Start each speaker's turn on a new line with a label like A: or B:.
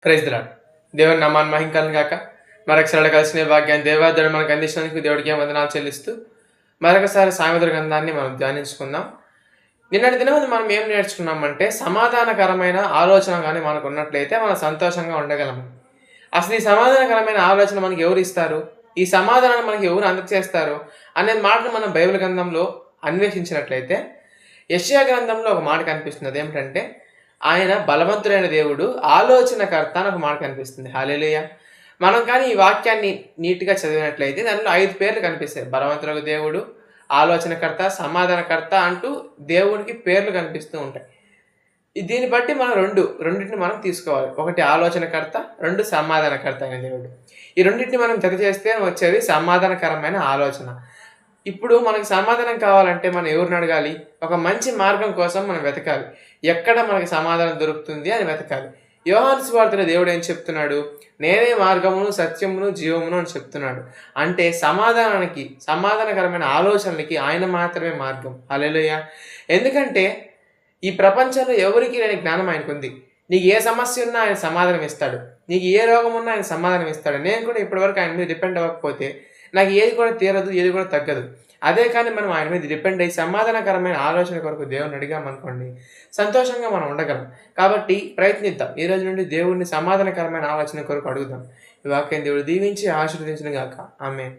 A: Praise the lord. దేవుని నామాన్ని మహింకలను గాక. మరొకసారి కలిసిన భాగ్యాన్ని దేవాదేవుడు మనకు అందించినందుకు దేవుడికి వందనాలు చెల్లిస్తూ మరొకసారి సామెతల గ్రంథాన్ని మనం ధ్యానించుకుందాం. నిన్నటి దినం మనం ఏం నేర్చుకున్నామంటే సమాధానకరమైన ఆలోచన కానీ మనకు ఉన్నట్లయితే మనం సంతోషంగా ఉండగలము. అసలు ఈ సమాధానకరమైన ఆలోచన మనకి ఎవరు ఇస్తారు? ఈ సమాధానాన్ని మనకి ఎవరు అందచేస్తారు? అనే మాటను మనం బైబిల్ గ్రంథంలో అన్వేషించినట్లయితే యెషయా గ్రంథంలో ఒక మాట కనిపిస్తుంది. అదేమిటంటే ఆయన బలవంతుడైన దేవుడు, ఆలోచనకర్త అని ఒక మాట కనిపిస్తుంది. హల్లెలూయా! మనం కానీ ఈ వాక్యాన్ని నీట్‌గా చదివినట్లయితే దానిలో 5 పేర్లు కనిపిస్తాయి. బలవంతుడగు దేవుడు, ఆలోచనకర్త, సమాధానకర్త అంటూ దేవునికి పేర్లు కనిపిస్తూ ఉంటాయి. దీన్ని బట్టి మనం రెండిటిని మనం తీసుకోవాలి. ఒకటి ఆలోచనకర్త, 2 సమాధానకర్త అయిన దేవుడు. ఈ రెండిటిని మనం జత చేస్తే వచ్చేది సమాధానకరమైన ఆలోచన. ఇప్పుడు మనకు సమాధానం కావాలంటే మనం ఎవరిని అడగాలి? ఒక మంచి మార్గం కోసం మనం వెతకాలి. ఎక్కడ మనకు సమాధానం దొరుకుతుంది అని వెతకాలి. యోహాను సువార్తలో దేవుడు ఏం చెప్తున్నాడు? నేనే మార్గమును, సత్యమును, జీవమును అని చెప్తున్నాడు. అంటే సమాధానకరమైన ఆలోచనలకి ఆయన మాత్రమే మార్గం. హల్లెలూయా! ఎందుకంటే ఈ ప్రపంచంలో ఎవరికీ లేని జ్ఞానం ఆయనకుంది. నీకు ఏ సమస్య ఉన్నా ఆయన సమాధానం ఇస్తాడు. నీకు ఏ రోగం ఉన్నా ఆయన సమాధానం ఇస్తాడు. నేను కూడా ఇప్పటివరకు ఆయన మీద డిపెండ్ అవ్వకపోతే నాకు ఏది కూడా తీరదు, ఏది కూడా తగ్గదు. అదే కానీ మనం ఆయన మీద డిపెండ్ అయ్యి సమాధానకరమైన ఆలోచన కొరకు దేవుడిని అడిగామనుకోండి, సంతోషంగా మనం ఉండగలం. కాబట్టి ప్రయత్నిద్దాం. ఈ రోజు నుండి దేవుడిని సమాధానకరమైన ఆలోచన కొరకు అడుగుదాం. ఈ వాక్యం దేవుడు దీవించి ఆశీర్వదించును గాక. ఆమేన్.